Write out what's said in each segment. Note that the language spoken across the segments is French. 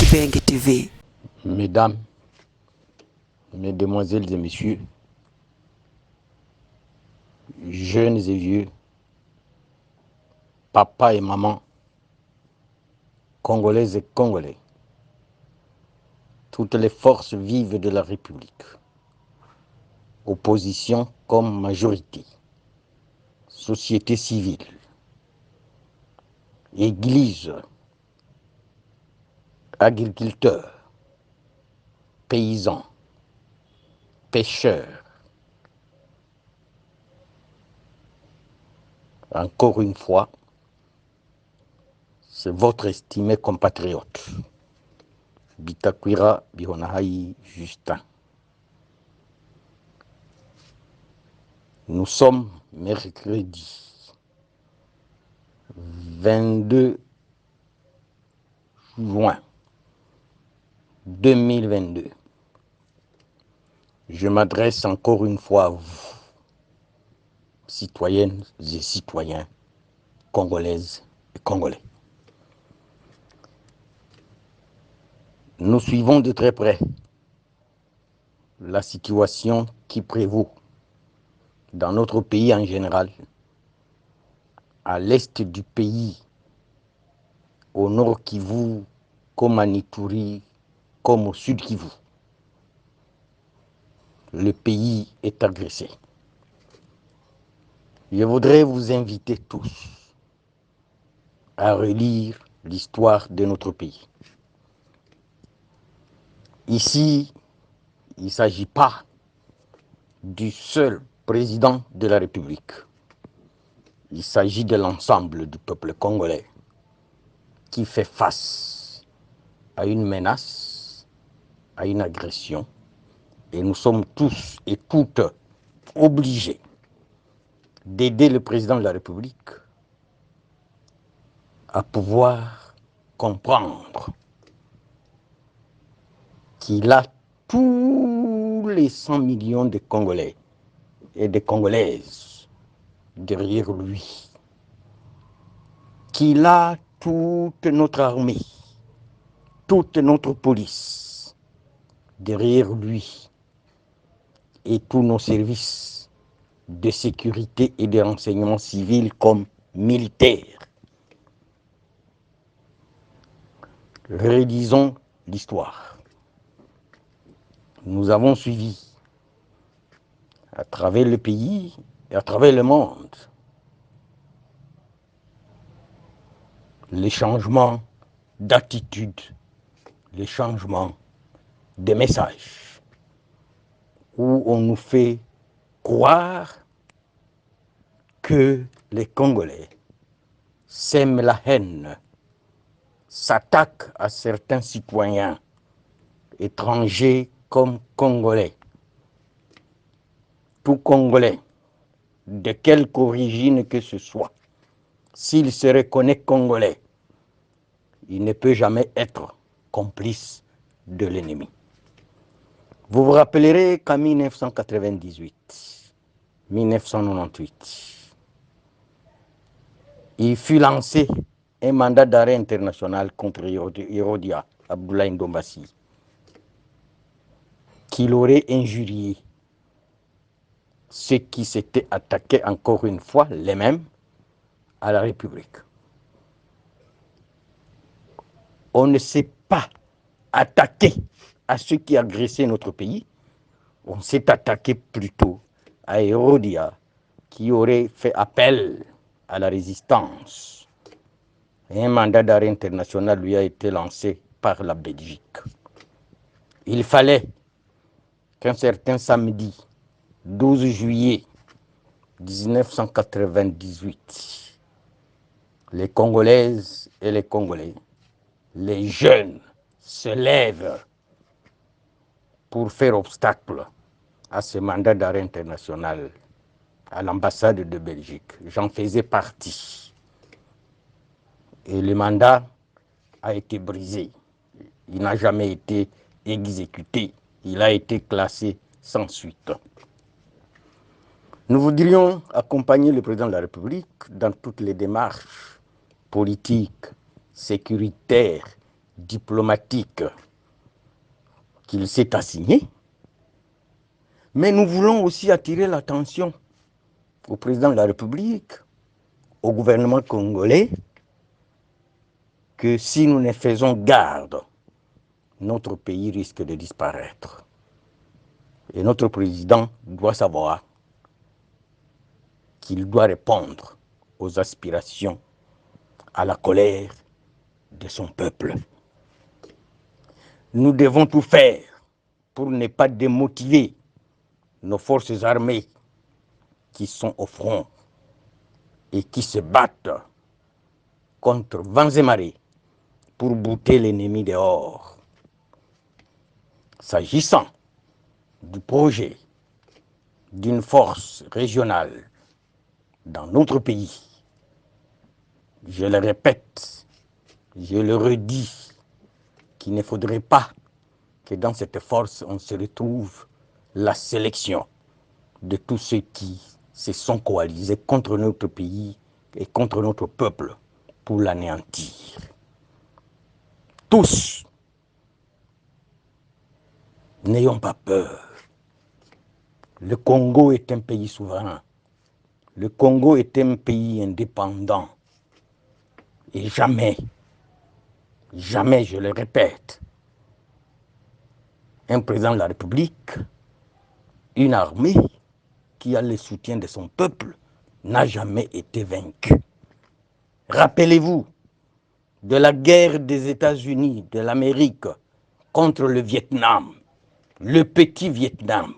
Kibengue TV. Mesdames, Mesdemoiselles et Messieurs, jeunes et vieux, papa et maman, Congolaises et Congolais, toutes les forces vives de la République, opposition comme majorité, société civile, église, agriculteurs, paysans, pêcheurs. Encore une fois, c'est votre estimé compatriote, Bitakwira Bihonahai Justin. Nous sommes mercredi 22 juin 2022. Je m'adresse encore une fois à vous, citoyennes et citoyens, congolaises et congolais. Nous suivons de très près la situation qui prévaut dans notre pays en général, à l'est du pays, au nord Kivu, comme à Ituri, comme au sud Kivu. Le pays est agressé. Je voudrais vous inviter tous à relire l'histoire de notre pays. Ici, il ne s'agit pas du seul président de la République. Il s'agit de l'ensemble du peuple congolais qui fait face à une menace, à une agression. Et nous sommes tous et toutes obligés d'aider le président de la République à pouvoir comprendre qu'il a tous les 100 millions de Congolais et de Congolaises derrière lui, qu'il a toute notre armée, toute notre police derrière lui et tous nos services de sécurité et de renseignement civil comme militaires. Rélisons l'histoire. Nous avons suivi à travers le pays et à travers le monde les changements d'attitude, les changements de messages, où on nous fait croire que les Congolais sèment la haine, s'attaquent à certains citoyens étrangers comme Congolais. Tout Congolais, de quelque origine que ce soit, s'il se reconnaît Congolais, il ne peut jamais être complice de l'ennemi. Vous vous rappellerez qu'en 1998, 1998, il fut lancé un mandat d'arrêt international contre Hérodia Abdoulaye Ndombassi, qu'il aurait injurié ceux qui s'étaient attaqués encore une fois, les mêmes, à la République. On ne s'est pas attaqué à ceux qui agressaient notre pays, on s'est attaqué plutôt à Hérodia, qui aurait fait appel à la résistance. Et un mandat d'arrêt international lui a été lancé par la Belgique. Il fallait qu'un certain samedi 12 juillet 1998, les Congolaises et les Congolais, les jeunes, se lèvent pour faire obstacle à ce mandat d'arrêt international à l'ambassade de Belgique. J'en faisais partie. Et le mandat a été brisé. Il n'a jamais été exécuté. Il a été classé sans suite. Nous voudrions accompagner le président de la République dans toutes les démarches politiques, sécuritaires diplomatique qu'il s'est assigné, mais nous voulons aussi attirer l'attention au président de la République, au gouvernement congolais, que si nous ne faisons garde, notre pays risque de disparaître. Et notre président doit savoir qu'il doit répondre aux aspirations, à la colère de son peuple. Nous devons tout faire pour ne pas démotiver nos forces armées qui sont au front et qui se battent contre vents et marées pour bouter l'ennemi dehors. S'agissant du projet d'une force régionale dans notre pays, je le répète, je le redis, qu'il ne faudrait pas que dans cette force, on se retrouve la sélection de tous ceux qui se sont coalisés contre notre pays et contre notre peuple pour l'anéantir. Tous, n'ayons pas peur. Le Congo est un pays souverain. Le Congo est un pays indépendant. Et jamais, jamais, je le répète, un président de la République, une armée qui a le soutien de son peuple, n'a jamais été vaincu. Rappelez-vous de la guerre des États-Unis, de l'Amérique contre le Vietnam, le petit Vietnam.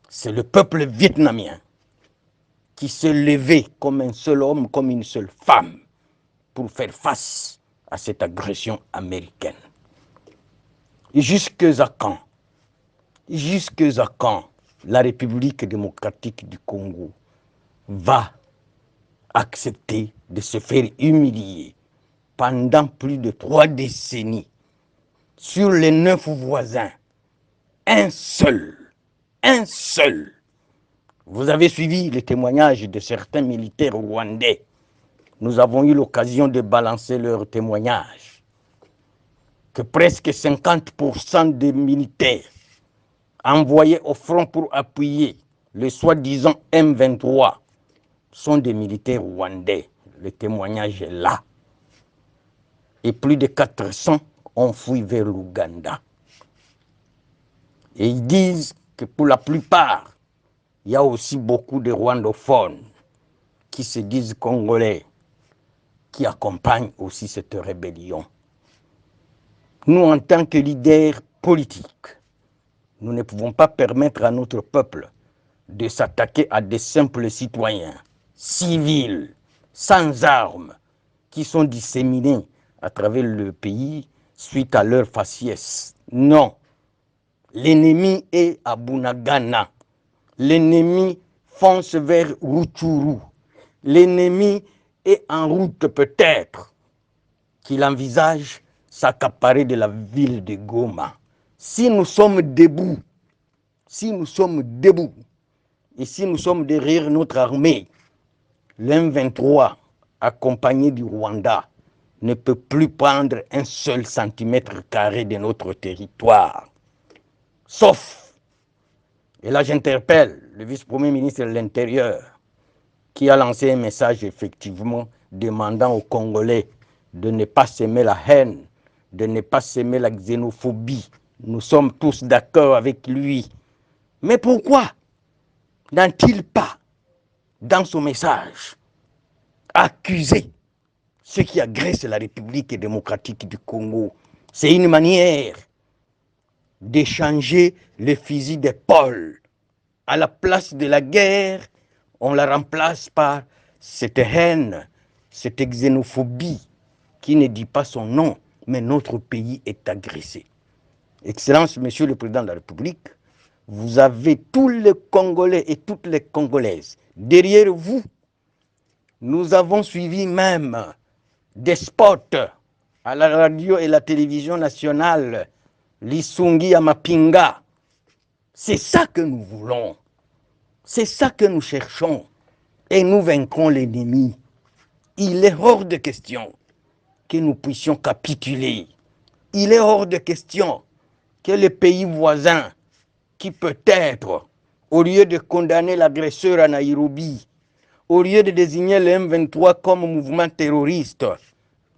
C'est le peuple vietnamien qui s'est levé comme un seul homme, comme une seule femme, pour faire face à cette agression américaine. Jusque à quand? Jusque à quand la République démocratique du Congo va accepter de se faire humilier pendant plus de 3 décennies sur les 9 voisins? Un seul. Vous avez suivi les témoignages de certains militaires rwandais. Nous avons eu l'occasion de balancer leurs témoignages. Que presque 50% des militaires envoyés au front pour appuyer le soi-disant M23 sont des militaires rwandais. Le témoignage est là. Et plus de 400 ont fui vers l'Ouganda. Et ils disent que pour la plupart, il y a aussi beaucoup de rwandophones qui se disent congolais, qui accompagnent aussi cette rébellion. Nous, en tant que leaders politiques, nous ne pouvons pas permettre à notre peuple de s'attaquer à des simples citoyens, civils, sans armes, qui sont disséminés à travers le pays suite à leur faciès. Non. L'ennemi est à Bunagana. L'ennemi fonce vers Rutshuru. L'ennemi est en route peut-être qu'il envisage s'accaparer de la ville de Goma. Si nous sommes debout, et si nous sommes derrière notre armée, l'M23, accompagné du Rwanda, ne peut plus prendre un seul centimètre carré de notre territoire. Sauf, et là j'interpelle le vice-premier ministre de l'Intérieur, qui a lancé un message effectivement demandant aux Congolais de ne pas s'aimer la haine, de ne pas s'aimer la xénophobie. Nous sommes tous d'accord avec lui. Mais pourquoi n'a-t-il pas, dans son message, accusé ceux qui agressent la République démocratique du Congo? C'est une manière d'échanger le fusil d'épaule. À la place de la guerre, on la remplace par cette haine, cette xénophobie qui ne dit pas son nom, mais notre pays est agressé. Excellence, Monsieur le Président de la République, vous avez tous les Congolais et toutes les Congolaises derrière vous. Nous avons suivi même des spots à la radio et la télévision nationale, Lisungi à Mapinga. C'est ça que nous voulons. C'est ça que nous cherchons. Et nous vaincrons l'ennemi. Il est hors de question que nous puissions capituler. Il est hors de question que les pays voisins, qui peut-être, au lieu de condamner l'agresseur à Nairobi, au lieu de désigner le M23 comme mouvement terroriste,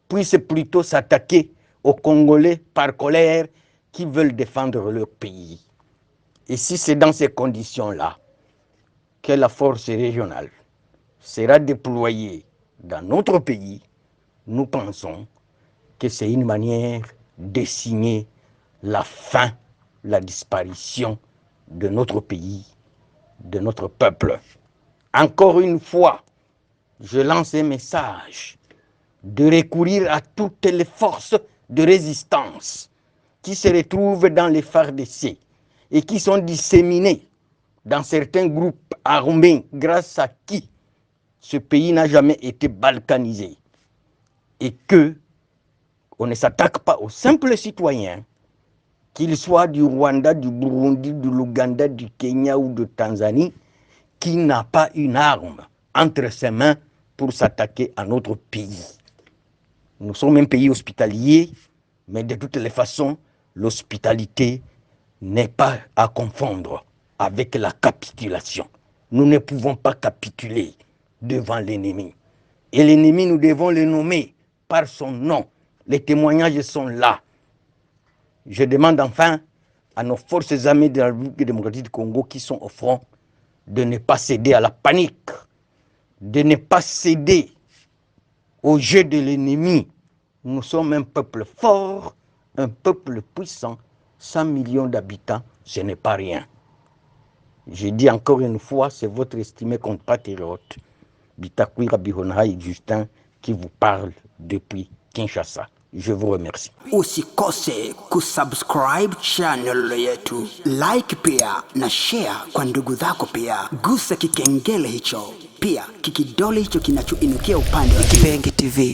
puissent plutôt s'attaquer aux Congolais par colère qui veulent défendre leur pays. Et si c'est dans ces conditions-là que la force régionale sera déployée dans notre pays, nous pensons que c'est une manière de signer la fin, la disparition de notre pays, de notre peuple. Encore une fois, je lance un message de recourir à toutes les forces de résistance qui se retrouvent dans les FARDC et qui sont disséminées dans certains groupes armés grâce à qui ce pays n'a jamais été balkanisé, et que on ne s'attaque pas aux simples citoyens, qu'ils soient du Rwanda, du Burundi, de l'Ouganda, du Kenya ou de Tanzanie, qui n'a pas une arme entre ses mains pour s'attaquer à notre pays. Nous sommes un pays hospitalier, mais de toutes les façons, l'hospitalité n'est pas à confondre avec la capitulation. Nous ne pouvons pas capituler devant l'ennemi. Et l'ennemi, nous devons le nommer par son nom. Les témoignages sont là. Je demande enfin à nos forces armées de la République démocratique du Congo qui sont au front de ne pas céder à la panique, de ne pas céder au jeu de l'ennemi. Nous sommes un peuple fort, un peuple puissant, 100 millions d'habitants, ce n'est pas rien. Je dis encore une fois, c'est votre estimé compatriote, Bitakwira Bihonai Justin, qui vous parle depuis Kinshasa. Je vous remercie. Usikose kusubscribe channel yetu, like pia na share kwa ndugu zako pia. Gusa kikengele hicho, pia kikidole hicho kinachoinukia upande wa Kipenge TV.